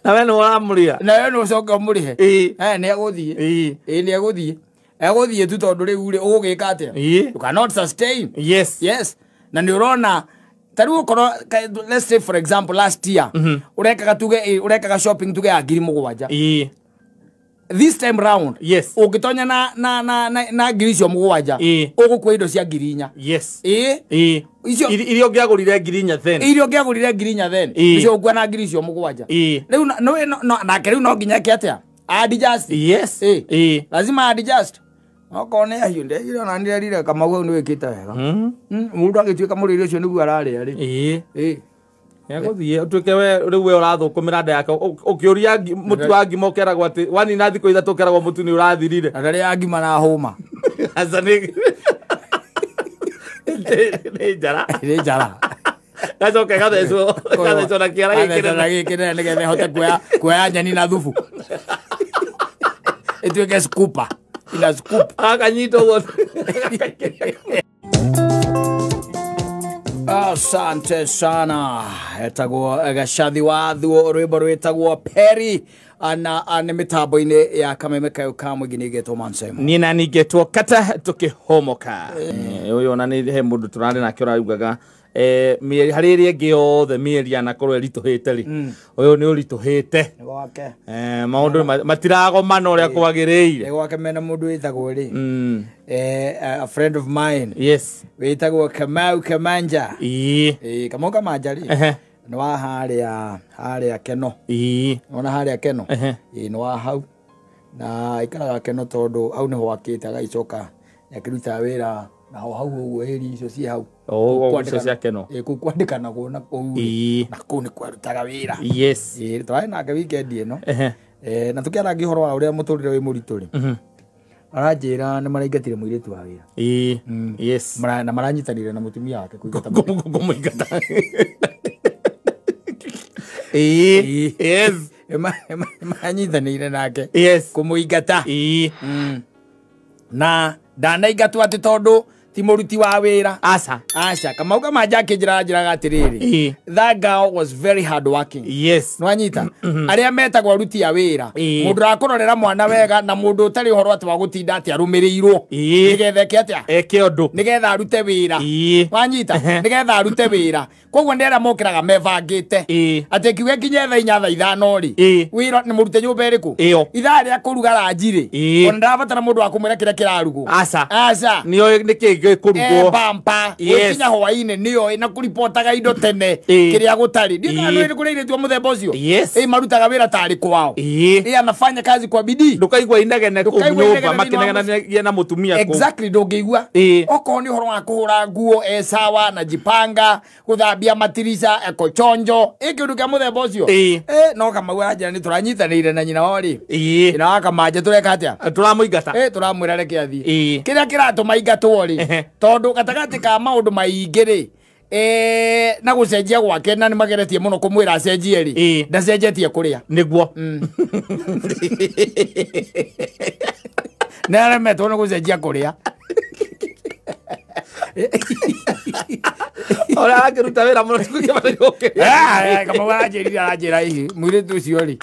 Na wewe uramũria. Na wewe no coka mũrihe. Nĩ agũthiĩ. Nĩ agũthiĩ. Agũthiĩ tu tondũ rĩu ũgũgĩka atĩa? You cannot sustain. Yes. Na nĩ ũrona taru korwo let's say for example last year urekaga shopping tuge ya 7,000. This time round ungitonya na ngiri cio 7,000 ugukwa indo cia 4,000. Icio irio ngiagurire 4,000 then. Irio ngiagurire 4,000 then. Icio ugwa na ngiri cio 7,000. Riu na keriu no nginya ketia adjust. Lazima adjust. Okone ahiyo ndegire na ndirire kama wewe ni wikite wega. Mundu agituika murire ucio nigu arari ari. Yaguthie utuke we riu we urathukumira nda yake ukiuria mutu wa ngima ukeragwo ati wani na thiko ithatu ukeragwo mutu ni urathirire. Ndari ya ngima na homa. Asa ni jara. Gacoke gatheco na kiara gikire nigethe hote kuoya nyeni na thubu. Ituike scooper. Ila scoop. Akanyito wote. Asante sana. Etagwo Gashathi wa Thuo rwimbo rwetagwo Peri ana mitambo-ini ya Kameme Kayo Kamwe ginigitwo Mansemo. Ni na nigetwo Kata tukihomoka. Uyu ona ni he mundu turari na kiora ugaga mieri hariri ngi yothe mieri anakorwo erituhite ri uyu ni urituhite gwake maundu matiragoma no ria kwagiriire gwake mena mundu witagwo ri a friend of mine witagwo Kamau Kamanja Kamau Kamanja ri no wa haria Keno ona haria Keno no wa hau na ikaraga Keno tondu au niho wakite agaicoka yakiruta wira na hau heri icio ci hau kwandika cia Keno kwandika na kuona kou na kou ni kwarutaga wira twari nake weekend ino na tukiara ngihoro wa uria muturire wi murituri aranjira ni maraingatire muiritu wa wira na maranyitanire na mutumia wake kuigata kumuigata manyitanire nake kumuigata na ndanaingatwo ati tondu ti muruti wa wira aca Kamau Kamanja akijira atiriri that girl was very hard working nwanyita aria metagwo ruti ya wira mundu rakororera mwana wega na mundu utari horo ati wa gutinda ati arumiriirwo nigethe atia eke undu nigetha arute wira nwanyita nigetha arute wira koguo ndera mokiraga mevangite ati kiuge kinye tha 4:05 ri wira ni murute nyumba iriku ithaa ria kuruga ranjiri ona ndabatara mundu wa kumwira kira kirarugo aca niyo niki kurugwo bampa kinya hwaine niyo na kuripotaga indo tene kiria gutari ndikano iri kuri iretwa muthemba ucio marutaga wira tari kwao anafanya kazi kwa bidii ndukaigwa inegene kunyumba makinegana na mutumia exactly ndungigwa oko ni horo wa kuhura nguo sawa na jipanga guthambia matirisha ekochonjo ikindu kia muthemba ucio no Kamau ajira ni turanyitanire na nyina wori ina wa Kamanja tureka atia turamuingata turamwira reke athie kiria kiratuma ingatwo ri tondu gatagati ka maundu maingiri na gucenjia gwake na ni mageretie muno kumwira acenjie ri ndacenjetie kuria niguo na remetwo no gucenjia kuria ora akiruta wira muno tikuke bathoke Kamau ajira ihi mwire tu cio ri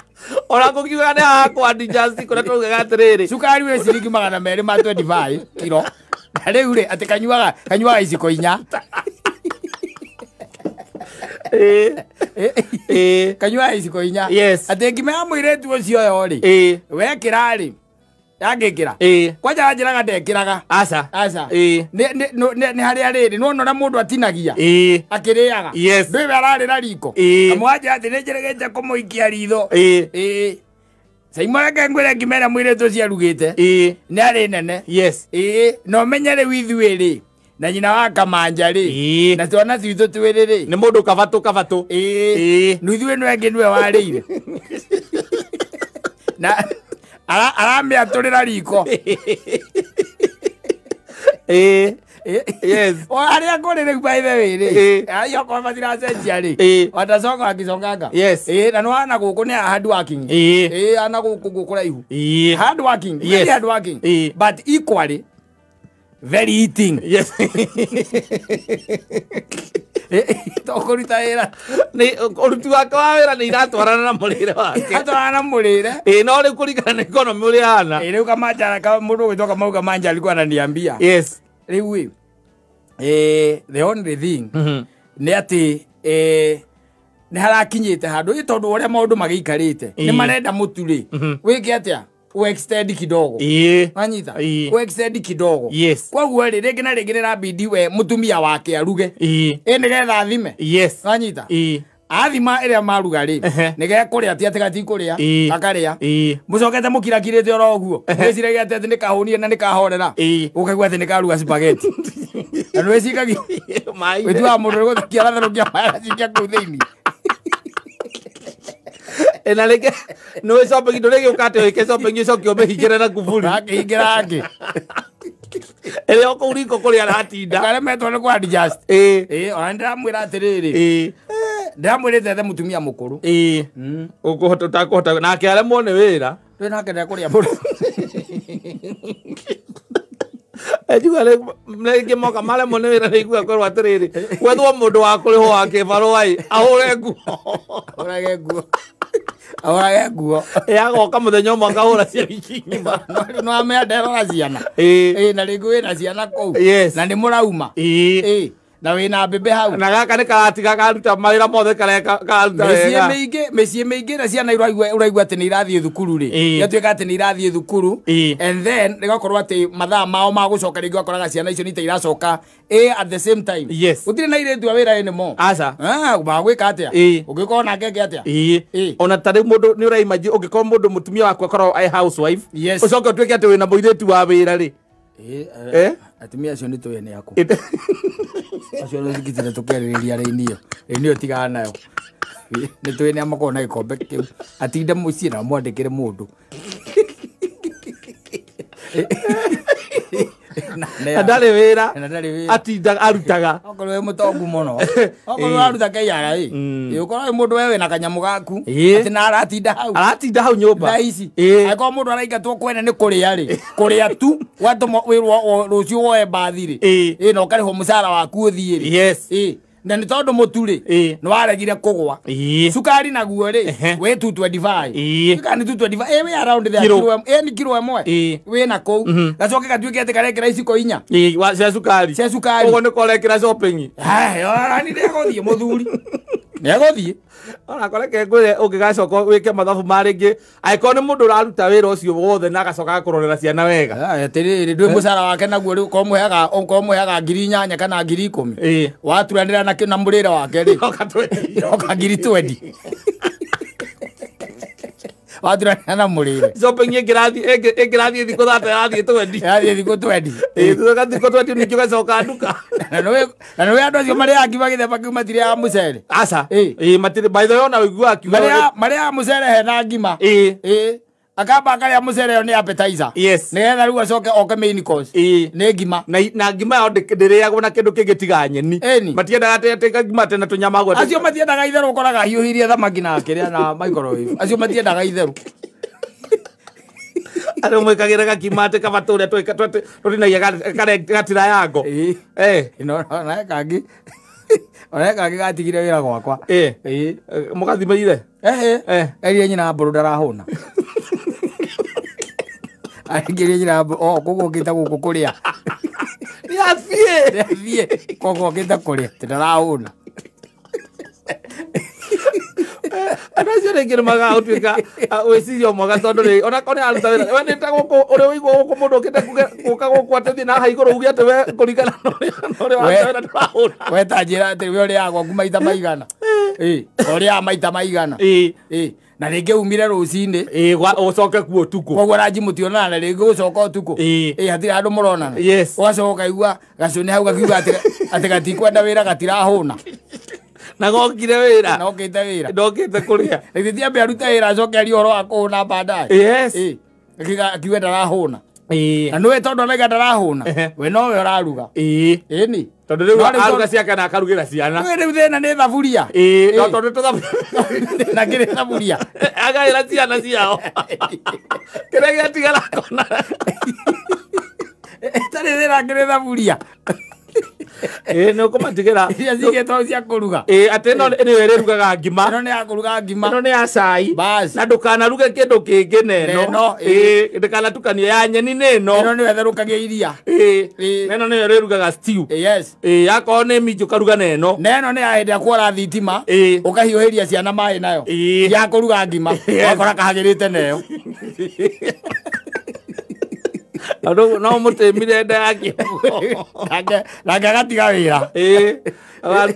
ora kukiuga ni hakwa adjust kuna tugaga atiriri sukari we ciringi 200 ma 25 kilo riu ri ati kanyuaga iciko 4 kanyuaga iciko 4 ati ngima ya mwire tu ucio yo ri wekira ri yangikira kwaja ajiraga ndekiraga aca ni haria riri no na mundu atinagia akiriaga ndiwe ararira riko amwaje ati nijeregeje kumuikia ritho Saimara ngwire ngimera mwire to cia rugite ni ari nene no menyere withuiri na nyina wa Kamanja ri na twana twithu twiriri ni mundu kabatu nuthu ino engi niwe warire na aramia turira riko o aria ngorire by the way ri ayo kwa matira cenjia ri watacoka akiconganga na no ana guku ni hard working ana guku kuraihu hard working but equally very eating. Yes. Tokuruta wira. Ni uruti wake wa wira ni iratwarana na murire wake. Iratwarana na murire. No ri kuringana na economy uri hana. Riu kama jana kama mundu gwitoka Mauga Manja alikuwa ananiambia. Yes. Riu the only thing ni ati ni harakinyite handu tondu uria maundu magiikarite ni marenda muturi wike atia extend kidogo wanyita extend kidogo kwa guo ri ringi na ringi rabidi we mutumia wake aruge ni getha thime wanyita athima iria maruga ri ni ge kuria ati atigati kuria akaria mucokete mukirakirite oro uguo mwiciragia ati ni kahunie na ni kahorera ukaigua ati ni karuga spaghetti na nwicikagi wetu wa mundu guthikia ratharukia mara cikia kuu thiini ena leke no shopping ndo leke ukate weke shopping icoke umehingire na kufuri akingira angi ele oko uriko kuri aratinda kale metwa ni kwa adjust onda mwira atiriri ndamwirite the mutumia mukuru ukuhota utakuhota nake ale mone wira we nake ndakuria mundu ejugale mleke moka male mone wira igua korwa atiriri wethwo mundu wa kuri ho wake barwai ahore nguo ahore nguo ahora guo yagoka muthenya umwe ngahura cia wiki ngima no amendera ciana na ringu wina ciana kou na ni murauma na wina mbembe hau na gaka ni karatiga karuta mawira mothe karuta wega mecie meingi na ciana uraigua ati ni irathie thukuru ri yatuika ati ni irathie thukuru and then rigakorwo ati mathaa mao ma gucoka ringi akoraga ciana icio nita iracoka at the same time utire na iretu wira ene mo aca magwika atia ungikora na ngenge atia ona tari mundu ni uraimaji ungikora mundu mutumia wakwa akorwo ai housewife ucoke tuike ati wina muiretu wa wira ri atumia acio ni tuye ni aku acio no zikitire tukeriria rinio tigana nayo ni tuye ni amako na ikombe kiu atinde mucie na mwandikire mundu ndari wira atinda arutaga okorwo we mutongu muno okorwo aruta keiara ukorwo mundu we na kanyamu gaku ati na aratinda hau nyumba thaici akorwo mundu araigatwo kwene ni kuria ri kuria tu watuma wirwo rucio woe mbathi ri no kariho mucara waku uthie ri na ni tondu muturi ni waregire kugwa sukari naguo ri we 225 kana 225 we around there kilo ni kilo emwe we na kou gacoke gatuike ati karekera iciko inya wa cia sukari ugo ni korekera shopping ni ndegothie muthuri negothie ona koreke ngwire ungigacoka wike mathabu maringi aiko ni mundu uraruta wira ucio wothe na agacoka kurorera ciana wega atiriri ndwe mucara wake naguo ri ko muheaga 8 kana 10 waturanira na murira wake ri oka 20 waturania na murire shopping ingirathie thiko thate yathie 20 thuka thiko 20 ni kigacoka nduka na no andu acio mari angi bagithemba kiuma tire ya mucere aca matire by the way ona wigua akiuga mari ya mucere hena ngima akamba akaria mucere yo ni appetizer ni getha riu acoke oke main course ni ngima na ngima yo ndiriagwo na kindu kingi tiga nyeni matiendaga ate ngima tena tunyama gwa acio matiendaga itheru ukoraga hiuhirie thamaki na kiria na microwave acio matiendaga itheru aro mwikagira gakimate kabature twinagia gatira yango no na kangi ona kangi gatigire wira gwakwa mugathimeire erie nyina mburu ndarahuna aingire nyina kugo kita guku kuria yathie kugo kita kuria ndarahuna anacio rĩngĩ magatuĩka wĩciria mwega tondũ rĩ ona kone aruta wĩra we nĩta gũkũ ũrĩ wĩigua gũkũ mũndũ ũkĩte gũka gũkũ atĩ na haha igũrũ uge atĩ we kũringana na ũrĩa wawĩra ndũrahũra we ta njĩra atĩ we ũrĩaga gwaku maita maigana ũrĩaga maita maigana na rĩngĩ umire rũcinĩ ũcoke kuo ũtukũ koguo ranji mũtionana na rĩngĩ gũcoka ũtukũ hatirĩ handũ mũronana ũgacoka ũkaigua gacũnĩ hau gakiuga atĩ gatikwenda wĩra gatirahũna na gokire wira nokite wira ndokite kuria ithithia be aruta wira acoke ari horo akuna baadaye akiwe ndarahuna na nwe tondu naiga ndarahuna we nowe uraruga ni tondu riu aruga ciake na akarugira ciana we riu thina ni thaburia no tondu tuthaburia na kire thaburia agaira ciana ciao kire gatigara kona Tare thira ngeretha buria. No kumatigera ya zige to cia kuruga ate no ni wererugaga ngima no ni akuruga ngima no ni ya cai bas na ndukana ruge kindu kingi neno ndukana tukanie ya nyeni neno no ni wetherukagia iria neno ni wererugaga stew yes yako ni minju karuga neno ni ahende akwara thitima ukahiuhiria ciana mai nayo ya kuruga ngima wakora kahagirite nayo no mutemire nda yake ranga gatiga wira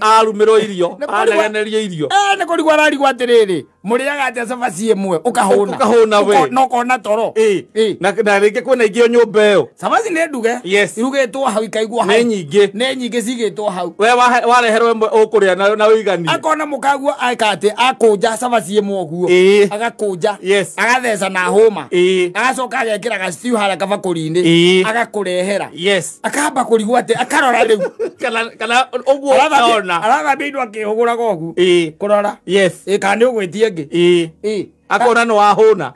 arumiro irio anegenerio irio ni kurigwa ararigwa atiriri muriaga atia cabaci imwe ukahuna we no kona toro na ringi kwina ingio nyumba iyo cabaci ni nduge irugitwo hau ikaigwo hau ni nyingi cigitwo hau we wareherwo imwe ukuria na wigani akona mukaguo aikate akunja cabaci imwe uguo agakunja agatheca na huma agacoka agekira gaciu hara kabakuri-ini agakurehera akamba kurigwo ati akarora riu kana uguo arathambia indo akihuguraga ugu kurora kana ni ugwitie ngi akona no wahuna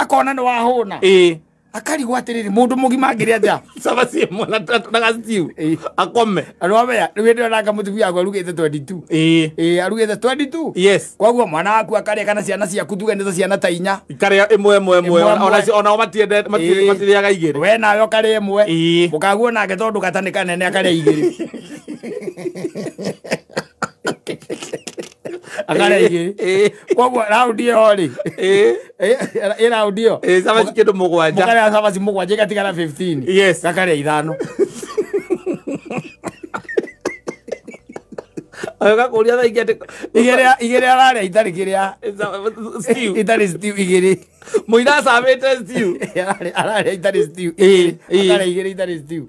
akarigwo atiriri mundu mugima ngiri atia cabaci imwe na gaciu akome arwabea riu ndio nanga mutumia akwa arugite 22 arugite 22 kwaguo mwana waku akaria kana ciana ciaku tuge ndio ciana ta inya ikaria imwe ona matiriaga igiri we nayo karia imwe mukaguo nake tondu gatani kanene akaria igiri akaria igiri kwaguo raundi iyo ri raundi iyo cabaci kindu mugwanja mukaria cabaci mugwanja gatigara 15 gakaria ithano agakuria thaingi ati igiri araria itari kiria itari stew igiri muira savete stew araria itari stew akaria igiri itari stew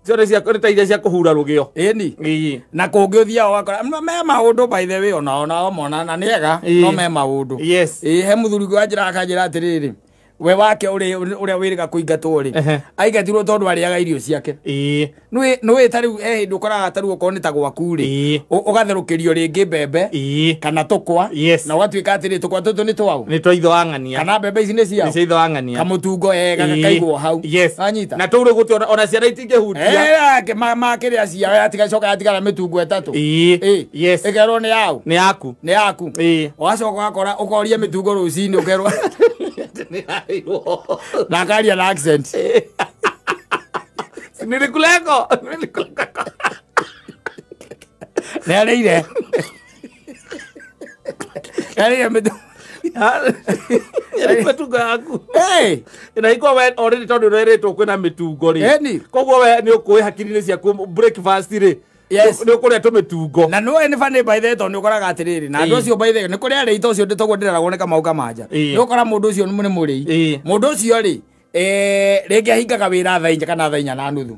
ciothe ciakore ta iria cia kuhura rugio ni na kungi uthia wakora me maundu by the way ona mona na niega no me maundu he muthuri kwa njira akanjira atiriri we wake uria wiriga kuingatwo ri aigatirwo tondu ariaga irio ciake no tariu hindu koraga tariu ukoni ta gwaku ri ugatherukirio ringi mbembe kana tukwa na ugatuika atiri tukwa tutu ni twau ni twa itho angania kana mbembe ici ni ciao ni itho angania kamutungo gakaigwo hau anyita na turu guti ona ciana itingihutia makiria ciao atigacoka atigara mitungo etatu ikerwo ni yau ni yaku ugacoka ugakora ukoria mitungo rucini ukerwo na karia na accent nilikuleko naleire metu mitungo yaku na iko we already tondu reretwo kwina mitungo ri koguo we ni ukui hakiri-ini ciaku breakfast ri ni ukuria tumitungo na no ene fane by the tondu ukoraga atiriri na andu cio by the ni kuria ri ito cio nditogo ndiraragwo ni kamau kamanja ni ukora mundu ucio ni muri mundu ucio ri ringi ahingaga wira thaa inya kana thaa inya na nuthu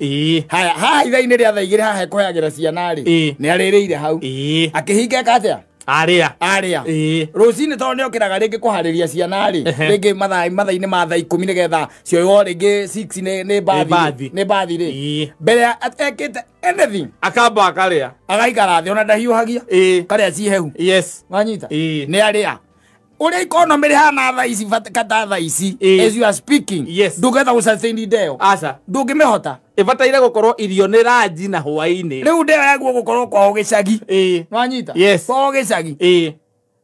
haha ithaa-ini ria thaa igiri haha ekuheagira ciana ri ni aririire hau akihinga katia aria rucini tondu niokiraga ringi kuhariria ciana ri ringi mathaa-ini ma thaa 10 nigetha cioyo ringi 6 ni bathi ri mbere ekite anything akamba akaria agaikara thi ona ndahiuhagia karia ci hehu wanyita ni aria uria economy ri hana thaa ici kata thaa ici as you are speaking ndugetha gusustain ndeo aca ndungimihota ibataire gukorwo irio ni ranji na hwaini riu ndeo yaguo gukorwo kwao gicagi wanyita kwao gicagi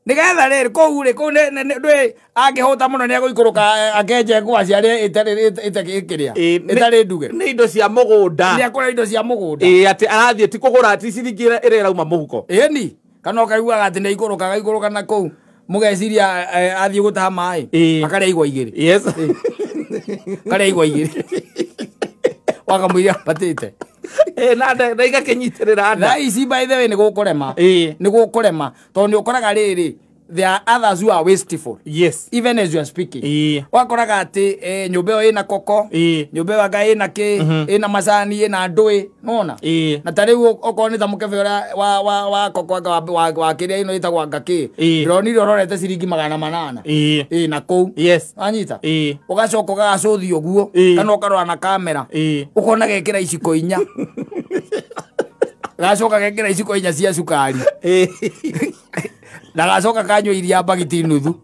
nigetha riri kou ri kou ndwi angihota muno ni aguikuruka akenje ngwaci aria itakiria itari nduge ni indo cia mugunda ni akora indo cia mugunda ati arathie ti kugura ati ciringi ira rauma muhuko ni kana ukaiguaga ati ni iguruka na kou mugeciria athie gutaha mai akaria igwa igiri karia igwa igiri wakamwira patite na igakinyitirira na ici by the way ni gukurema tondu ukoraga riri there are others who are wasteful even as you are speaking wakoraga ati nyumba iyo ina koko nyumba iyo anga ina ki ina macani ina ndui nona na tariu okoni ta mukebe wa koko wa kiria ino itagwa ngaki ndroni rorete ciringi 800 na kou anyita ugacoka ugacuthi uguo kana ukarora na kamera ukona gekira iciko inya gacoka gekira iciko inya cia cukari na gacoka kanywa iria bagiti nuthu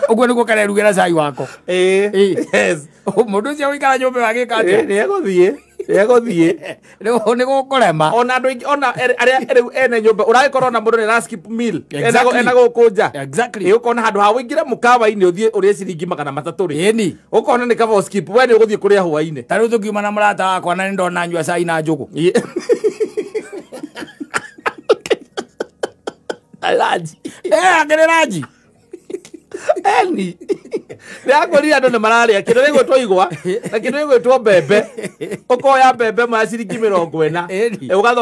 Uguo niguo kana rugera cai wako. Yes. Mundu cio wikara nyumba wake kate. Ni egothie. Egothie. Ni gukurema. Ona andu ona aria ene nyumba uragikorwo na mundu ni ra skip meal. Ena gukunja. Exactly. Ukona handu ha wingira mukawa-ini uthie urie ciringi 300 ri. Eni. Ukona ni kaba skip we ni uguthie kuria hwa-ini. Tariu tukiuma na murata wakwa na ndona nyua cai na njugu. Alaji. Akere raji. Eni. Nĩakorire andũ nĩmararia kĩndũ gĩgwĩtwo igwa na kĩndũ gĩgwĩtwo mbembe. Ũkoya mbembe ma ciringi 40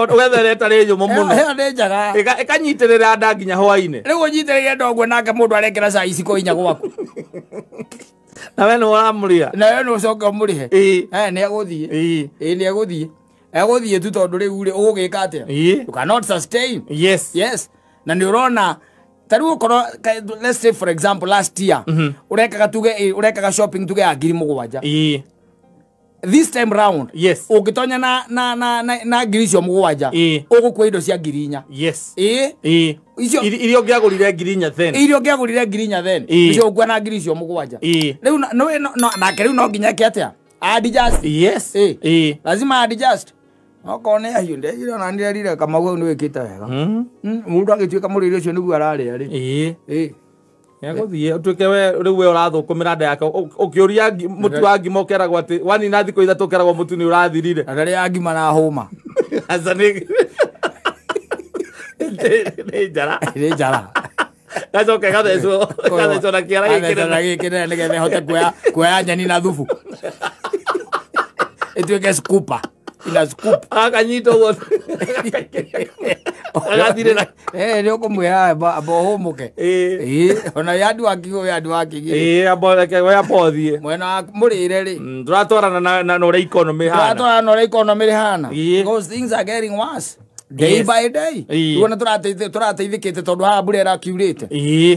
ũgethere ĩtarĩ nyũmũ mũno. Ĩyo nĩ njega. Ĩkanyitĩrĩra nda nginya hwa-inĩ. Rĩu ũnyitĩrĩire ndoguo nake mũndũ arekera cai ici kũinya gwaku. Na we nĩũramũrĩa. Na we nĩũcoke ũmũrĩhe. Nĩegũthiĩ. Nĩegũthiĩ. Egũthiĩ tu tondũ rĩu rĩ ũgũgĩka atĩa? You cannot sustain. Yes. Na nĩũrona tariu ukorwo let's say for example last year urekaga shopping tuge ya 7,000 this time round ungitonya na ngiri cio 7,000 ugukua indo cia 4,000 icio irio ngiagurire 4,000 then icio ugua na ngiri cio 7,000 riu na keriu no nginya kiatia adjust lazima adjust okone ayo ndegire na ndirire kama gwe ni wikite wega mundu agituika muriri ucio niguo araria ri Yaguthie utuike we riu we urathukumira nda yake ukiuria mutu wa ngima ukeragwo ati wani na thiko ithatu ukeragwo mutu ni urathirire ndari ya ngima na homa asa ni njara gacoke gathecwo na kiara gikire nigethe hote kuoya nyeni na thubu ituike scooper ina scoop akanyita uguo agathirira ni ukumwira abo humuke ona yadu waki abo yapothie mwena murire ri turatwarana na ore economy hana because things are getting worse day by day tuona turateithikite tondu ha mbura irakiurite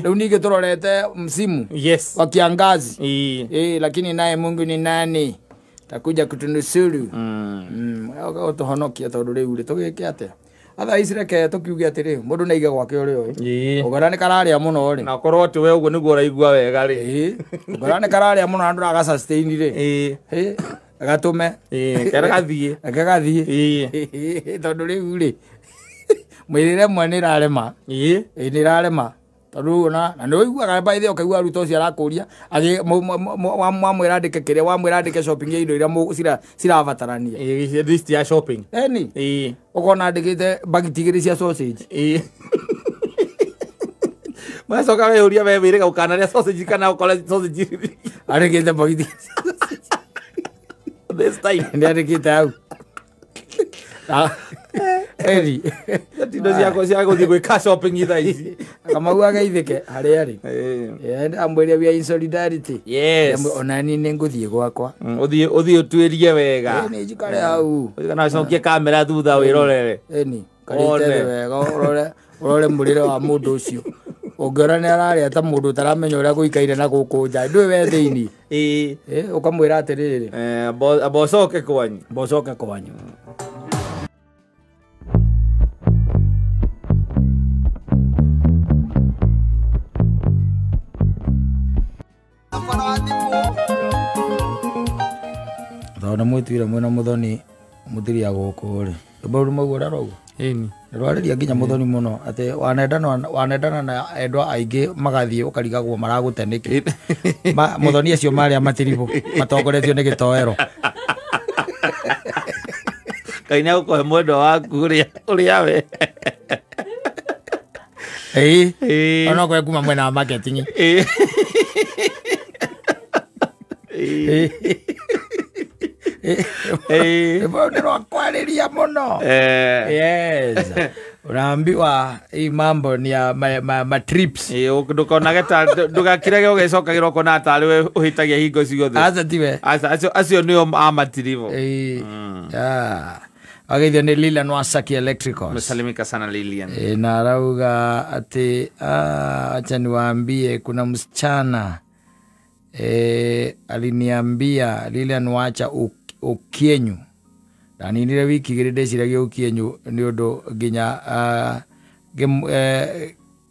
riu ningi turorete msimu wa kiangazi lakini naye Mungu ni nani takuja kutunusuru utuhonokia tondu riu ri tugike atia atha isireke tukiuge atiri mundu naiga gwake uri ugorane kararia muno ri na korwo ti we uguo niguo uraigua wega ri ugorane kararia muno andu aga sustain ri agatume karagathie tondu riu ri mwirire mwe ni rarema ni rarema tondu na nĩ ũiguaga by the way ũkaigua aruto cio arakuria wamwĩra andĩke kĩrĩa wamwĩra andĩke shopping ya indo iria cirabatarania list ya shopping ũkona andĩkĩte bagiti 2 cia sausage macoka weyũria we wĩrĩga ũkanarĩa sausage kana ũkora sausage andĩkĩte bagiti this time nĩ andĩkĩte hau eri tindo cia gũthiĩ gwĩka shopping ithaa ici kama uageithike harĩa rĩ amwĩre we in solidarity ona ni ngũthiĩ gwakwa ũthiĩ ũtuĩrie wega nĩ njikare hau kana cokie kamera thutha wĩrorere karĩte wega ũrore mũrĩre wa mũndũ ũcio ũngĩona nĩ ararĩa ta mũndũ ũtaramenya ũrĩa gũikaire na gũkũ nja ndũĩ we thĩinĩ ũkamwĩra atĩrĩrĩ mbocoke kwanyu thona mwĩtuire mwĩna mũthoni mũthiri agũkũ rĩ mbũrũ maguo rarogwo rwarĩria nginya mũthoni mũno atĩ wanendana na endwa aingĩ magathiĩ ũkarigagwo maragũte nĩkĩ mũthoni acio marĩa matiribu matongoretio nĩ gĩtoero Ngai nĩagũkũhe mwendwa waku ũrĩa we ona kwe kuma mwena wa marketing nĩrwakwarĩria mũno unaambiwa hii mambo ni ya ma trips ndukonage ta ndugakirege ugicokagirwo ukona atari we uhitagia hingo ciothe aca tiwe acio nio amatirivo ageithio ni Lilian Wasaki Electricals. Umesalimika sana Lilian. Na arauga ati acha niwaambie kuna msichana aliniambia Lilian wacha ukienyu na ninire wiki igiri ndeciragia ukienyu ni undu nginya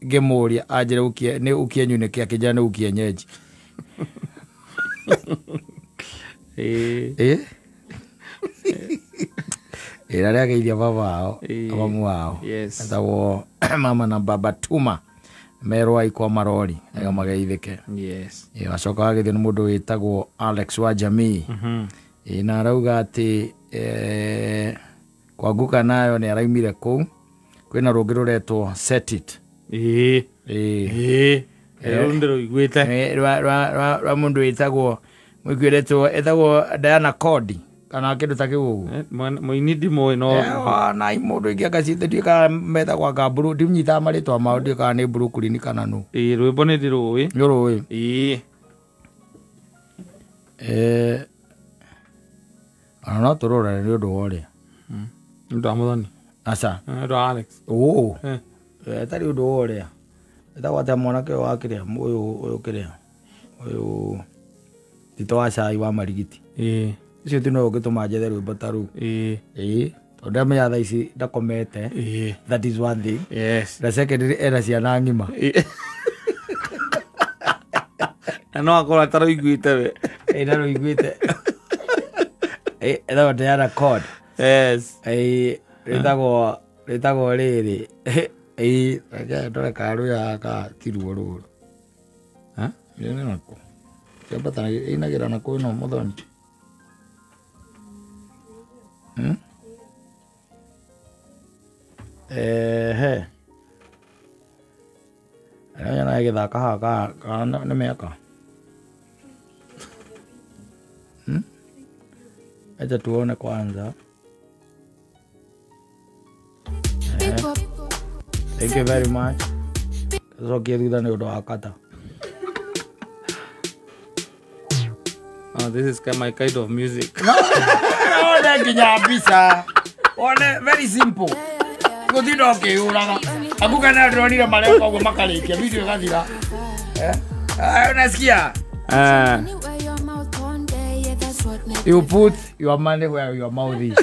ngemuria anjire ukie ni ukienyu kia kijana ukienyeji Ira geithia baba wao abamu wao atawo mama na baba Tuma merwa ikwa marori ega mageithike acoka agithio ni mundu witagwo Alex wa Jamii na arauga ati kwa guka nayo ni araimire ku kwina rungi ruretwo Set It ndero igwete rwa mundu witagwo mwikiretwo etagwo Diana Cody kana kindu ta kiu moini ndimo no na imundu ingi agacithe ka meta kwa kaburu ndimnyita maritwa mao ndi ka ni Brooklyn kana no rwimbo ni ndiruwi ana turora ni undu wore ndo amuthoni asa ndo Alex tari undu wore etagwo ta mwana ke wa kiria uyu kiria uyu tito wa cai wa marigiti icio tino gituma njethe rwimbo ta ru tondu amenya thaa ici ndakomete that is one thing the second era ciana ng'ima no akora taro iguite we naro iguite etagwo Diana Cody ritagwo riri ndore karu ya ka tiruo ruru nĩ nako kiambatana inagira nako no muthoni ana githaka haka kana nĩ mĩaka acha tuone kwanza. Thank you very much. So thutha nĩ ũndũ wa kata. This is my kind of music. No, nginya mbica. One very simple. Gũthiĩ ũkĩũraga. Akuka na ndronire marĩa koguo makarĩkia video gathira. Unasikia? You put your money where your mouth is.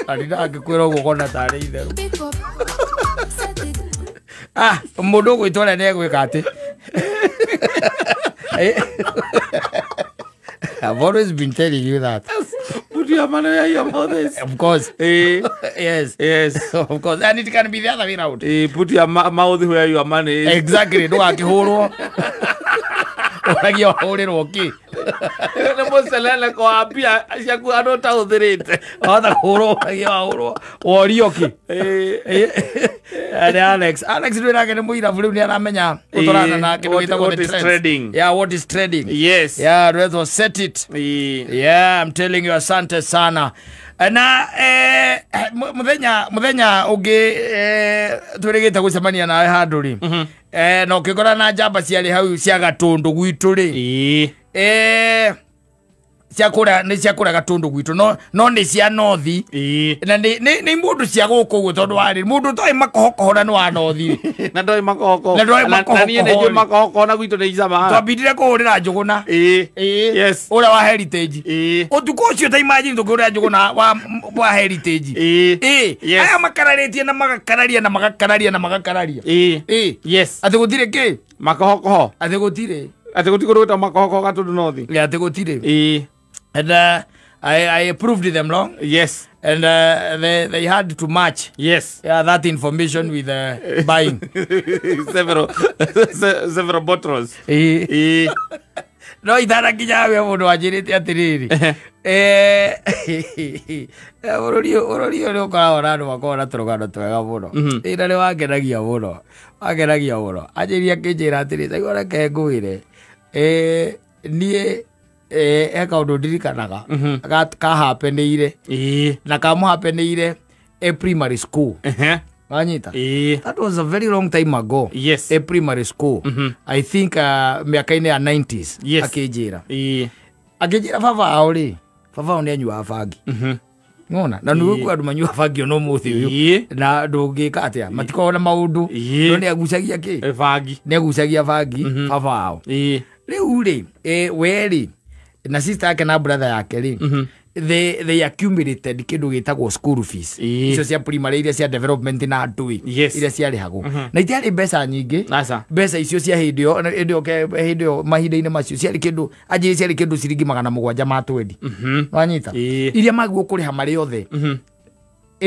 Arida akikwira ugo kona tare itheru. Mundu gwitwara ne gwika ati. I've always been telling you that. Put your money where your mouth is. Of course. Yes. Of course. And it can be the other way around. Put your mouth where your money is. Exactly. No akihurwo. Oragio huriro ki. Ne moselele ko apia asiaku anota uthirite. Otha hurwo agio hurwo. Orio ki. And Alex ndwira ke muira bulu ni aramenya utorana na kindu gitagwo trading. Yeah, what is trading? Yes. Yeah, let's set it. Yeah, I'm telling you asante sana. Na muthenya ungi twirigite gucemania nawe handu ri no kigora na njamba ciari hau cia gatundu gwitu ri ciakura ni ciakura gatundu gwitu no ni cia nothi na ni mundu cia guku gu tondu wari mundu toi makohokohora no wa nothi na ndoi makohoko na ni ne makohoko na gwitu ni icama twambindire kuhurira njuguna yes ura wa heritage utuko ucio ta imagine tukura njuguna wa heritage aya makararitie na magakararia na magakararia na magakararia yes ati gutire ki makohoko ati gutire kuruta makohoko gatundu nothi ati gutire and I approved them long. Yes. And they had to match. Yes. That information with buying several bottles. No itara kijawe mundu ajirite atiriri. Urori uri ukora andu makora turugano twega muno. Ira ni wagenagia muno. Ajiria kinjira atiriri taigora ke ngwire. Nie eka undu ndirikanaga ka happenire na kamu happenire primary school Wanyita? That was a very long time ago. Yes. A primary school. I think miaka-ini ya 90s. Yes. Akijira. Akijira baba auri. Baba ni anyua bangi. Ngona na nuku andu manyua bangi ono muthi uyu. Na ndungika atia matikona maundu. No ni agucagia ki? Bangi. Ni agucagia bangi baba ao. Riu ri weri na sister yake na brother yake ri they accumulated kindu gitagwo school fees icio cia primary iria cia development na ndui iria ciarihagwo na itiari mbeca nyingi mbeca icio cia hindio mahinda-ini macio ciari kindu anjiri ciari kindu ciringi 700 ma 20 wanyita iria magwo kuriha mari othe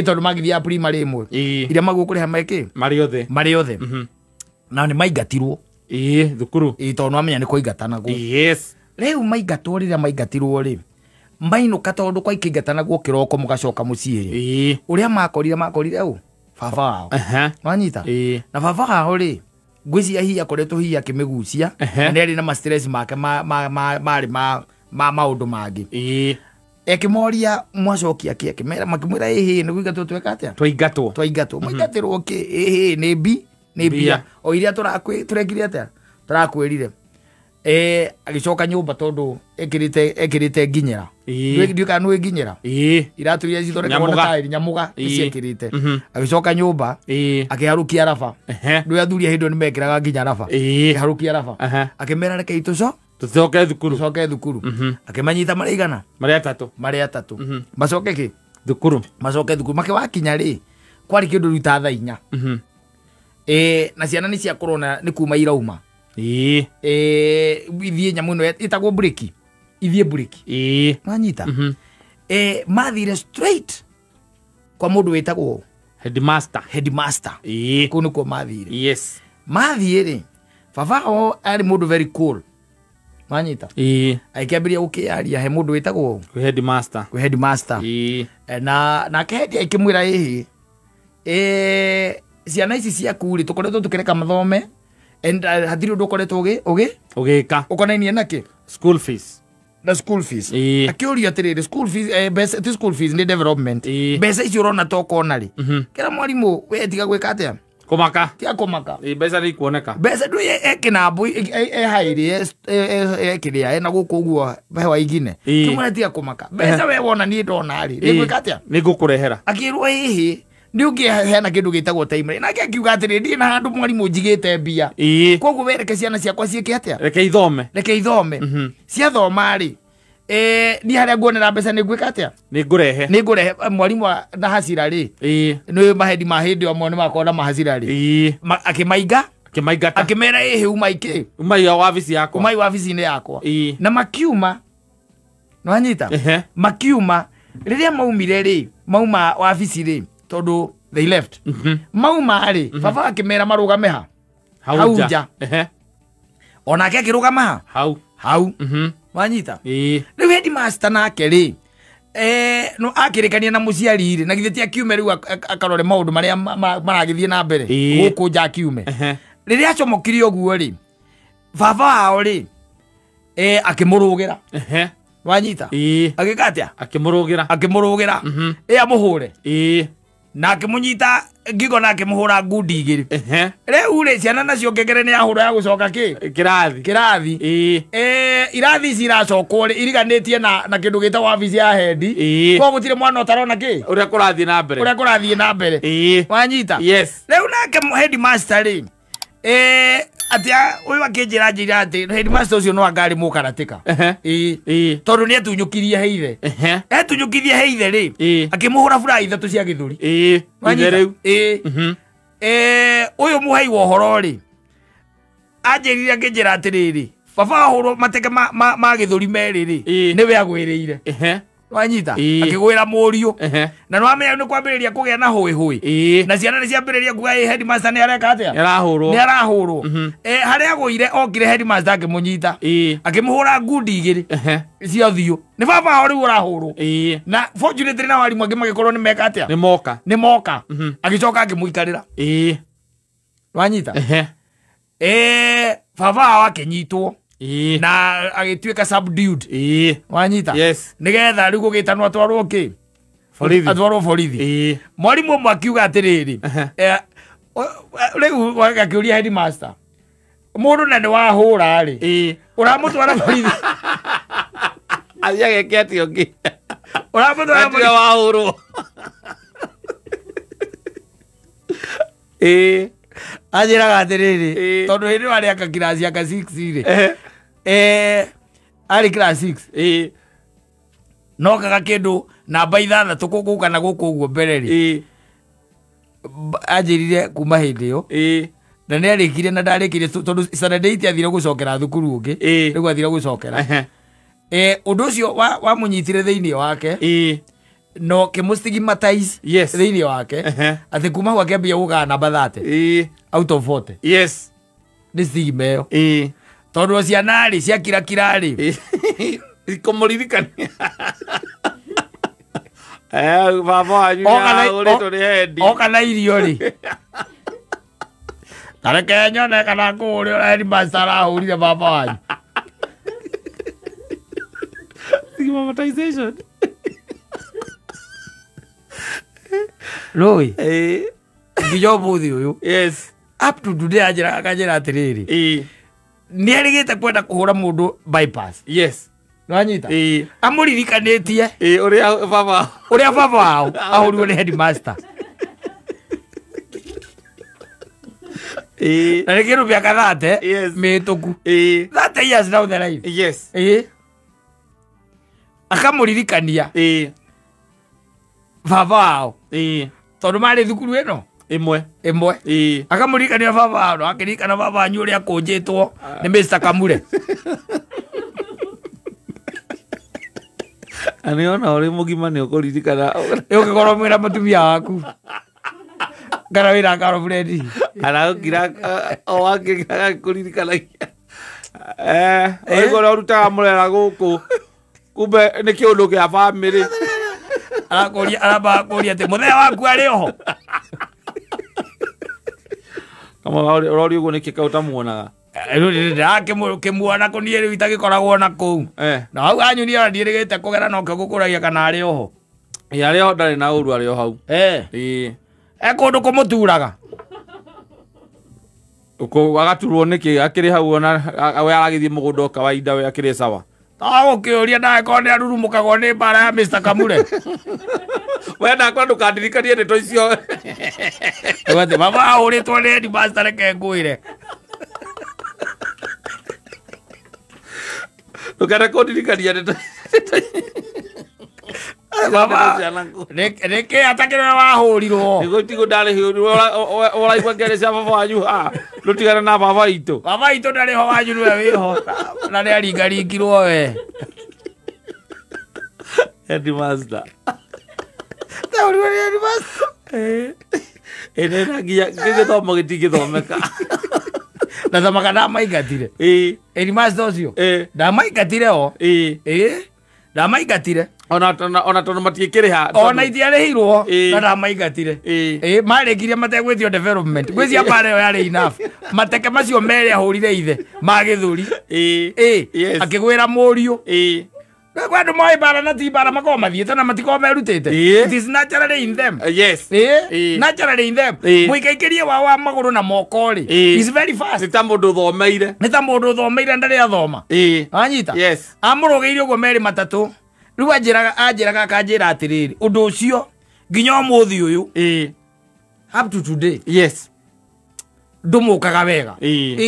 tondu magithia primary imwe iria magwo kuriha mari othe na ni maingatirwo thukuru tondu amenya ni kuingatanagwo riu maingatwo riria maingatirwo ri mainuka tondu kwa ikingatanagwo kiroko mugacoka mucii uria makorire u baba wao wanyita na baba wao ri ngwiciria hiya koretwo hiya kimigucia na neri na stress make maundu mangi ekimoria mwacokia kimera makimwira hihi ni guigatwo tweka atia twaingatwo maingatirwo ki ni bia o iria turekire atia turakwirire agicoka nyumba tondu ekirite nginyera ndiuka nwe nginyera iraturia cithoreka wona tairi nyamuga iciekirite agicoka nyumba akiharukia rafa ndu athuria hindo nimekiraga nginya rafa akiharukia rafa akimera reke ituco tucoke thukuru akimanyita maraigana mari atatu macoke ki thukuru make wakinya ri kwari kindu ruta thaa 4 na ciana ni cia corona ni kuma irauma ithie nyamu ino itagwo break manyita mathire straight kwa mundu witagwo headmaster kunu ko mathire mathire baba ari mundu very cool manyita aikiambiria gukiaria he mundu witagwo headmaster na kehedia ikimwira hihi ciana ici ciaku ri tukoretwo tukireka mathome and hadiri ndukoretwo ugika ukonainie naki school fees akiuria atiriri school fees ni development mbeca icio urona tokona ri kira mwarimu we tiga gwika atia kumaka mbeca ni kuoneka mbeca ndu ekinambu hairi ekiria na guku guo hewa igine kimwe tiga kumaka mbeca we wona ni ndona ri ni gwika atia ni gukurehera akirwo hihi ndiugi hena kindu gitagwo time na akiuga atiri ndi na handu mwarimu njigite mbia koguo wereke ciana ciakwa ciike atia reke ithome cia thoma ri ni haria nguonera mbeca ni gwika atia ni ngurehe mwarimu na hasira ri ni mahedi mahindi amwe ni makona mahasira ri akimaiga akimera umai wabici yakwa umai wabici-ini yakwa na makiuma nwanyita makiuma riria maumire ri mauma wabici ri tondu they left mauma ri baba akimera marugame hauja onake akirugama hau wanyita riu headmaster nake ri no akirikania na muciari ri na githeti akiume riu akarore maundu maria maragithie na mbere guku nja akiume riria acomokirie oguo ri baba wao ri akimurugira wanyita agikatia akimurugira amuhure na akimunyita ngigo na akimuhura ngundi igiri riu ri ciana nacio ngegere ni ahura ya gucoka kirathi irathi ciracokwo ri iriganitie na kindu gita wabici ya hendi kwa gutire mwana utarona uria kurathie na mbere wanyita riu nake headmaster ri atia uyu akinjira njira ati headmaster ucio no angari mukaratika tondu ni atunyukirie heithe ri akimuhura fura ithatu cia githuri riu uyu muhei wa uhoro ri anjirire akinjira atiriri baba hurwo mateke ma githuri meri ri niwe agwiriire wanyita akigwira muriu na no amenya ni kwambiriria kugia na hui na ciana ni ciambiriria kuga headmaster ni areka atia ni arahurwo haria agwire okire headmaster akimunyita akimuhura ngundi igiri cia thiu ni baba ori urahurwo na fortunately na warimu angi magikorwo ni meka atia ni moka agicoka akimuikarira wanyita baba akinyitwo na agituika subdued wanyita nigetha riu gugitanwa atwarwo ki borithi mwarimu umwe akiuga atiriri riu akiuria headmaster mundu na ni wahura ri uramutwara borithi athia geke ungi uramutwara borithi wahurwo ajiraga atiriri tondu hindi wari aka class aka 6 ri ari class 6 no kaga kindu namba 6 guku kana guku uguo mbere ri anjirire kuma hindi yo na ne arikire na ndarikire tondu Saturday itiathire gucokera thukuru ungi rigu athire gucokera undu ucio wa munyitire thiini wake no kimustigmatize thiini wake ati kuma hau akiambia guga namba 30 out of 40 yes ni stigma yo tondu ciana ri cia kira ri ikomuririkania baba wanyu uritwo ni hendi okana irio ri tareke nyone kana kuri uri headmaster ahurire baba wanyu stigmatization Loi ngiyo muthi uyu yes up to today akajira atiriri ni arigite kwenda kuhura mundu bypass yes nwanyita amuririkanitie uria baba wao ahurirwo ni headmaster na rikiru bia kathate mituku 30 years down the line yes akamuririkania baba wao tondu mari thukuru ino imwe akamuririkania baba wao akirikana baba wanyu uria kunjitwo ni Mr. Kamure aniona uri mugima ni ukuririkana ukikorwo mwira mutumia waku ngara wira ngaro Fredi araukira owagira kuririkanagia oigora urutaga murera guku kumbe ni kiundu gia family araba kuria ati muthea waku ari oho kama urori uguo ni kika utamuonaga kimuona kunie riu itagikoragwo na kuu na hau anyu ni ndirigite kugera no kugukuragia kana ari oho ari oho ndari na uru ari oho kundu kumuturaga uko agaturwo niki akiri hau ona we aragithie mugunda kawaida we akiri sawa ukiuria nawe korwo ni arurumukagwo ni mbara ya Mr. Kamure we nakwa ndukandirikanie ndeto icio ati baba ahuritwo ni headmaster reke ngwire ndukana kundirikania ndeto baba reke atakire wahurirwo nigo tigo ndari hiurirwo uraigua ngere cia baba wanyu rutigana na baba itu ndari ho wanyu niwe wiho na ni aringaringirwo we headmaster tauriwe ni headmaster ene nagia gigithomo gitigithomeka na thamaga ndamaigatire headmaster ucio ndamaigatire o ndamaigatire ona tondu matiikiriha ona itiarihirwo na ndamaigatire marikirie mategwithio development gwithia mbara ĩyo yarĩ enough mateke macio merĩ ahũrire ithe ma gĩthũri akĩgwĩra mũriũ andũ moĩ mbara na ti mbara makorwo mathiĩte na matikorwo merutĩte it is naturally in them naturally in them mũikaikĩrie wao wa magũrũ na moko-rĩ is very fast nĩ ta mũndũ ũthomeire ndarĩ athoma wanyita amũrũgĩire ũguo merĩ matatũ rĩu anjĩraga akanjĩra atĩrĩrĩ ũndũ ũcio nginya ũmũthĩ ũyũ up to today ndũmũkaga wega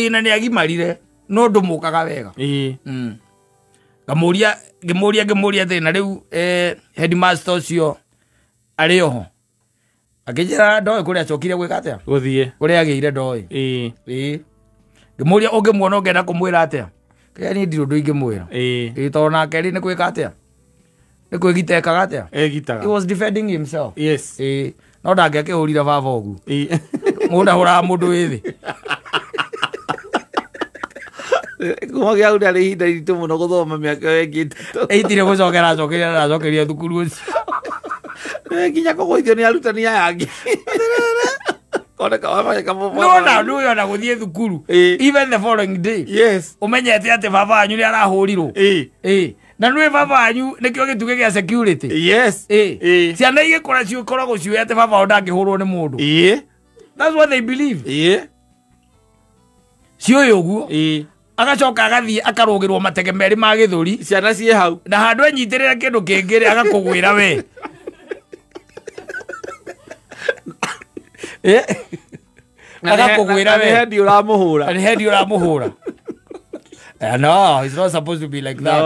na nĩ agimarire no ndũmũkaga wega ngĩmũria thĩna rĩu headmaster ũcio arĩ oho akĩnjĩra ndoĩ kũrĩa acokire gwĩka atĩa kũrĩa agĩire ndoĩ ngĩmũria ũngĩmuona ũngĩenda kũmwĩra atĩa kĩrĩa niĩ ndirĩ ũndũ ingĩmwĩra tondũ nake rĩ nĩ gwĩka atĩa nĩ kwĩgita ekaga atĩa he was defending himself no ndangĩakĩhũrire baba ũguo mũndũ ndahũraga mũndũ wĩ thĩ kuma gä au ndarä ihinda iritå må no gå thoma mä aka wengä eitire gå cokera acokeria thukuru å cio nginya kå gũithio nä arutani aya angä nona gå thiä thukuru even the following day å menyete atä baba wanyu nä arahå rirwo na nä baba wanyu nä kä o gä tugä gä a security ciana igä kora cikoragwo ciå atä baba wao ndangä hå rwo nä må ndå that's what they believe ciå å guo agacoka agathiĩ akarũgĩrwo matege merĩ ma gĩthũri ciana ciĩ hau na handũ enyitĩrĩra kĩndũ kĩngĩ agakũgwĩra we agakũgwĩra we hendi ũramũhũra nĩ hendi ũramũhũra no it's not supposed to be like that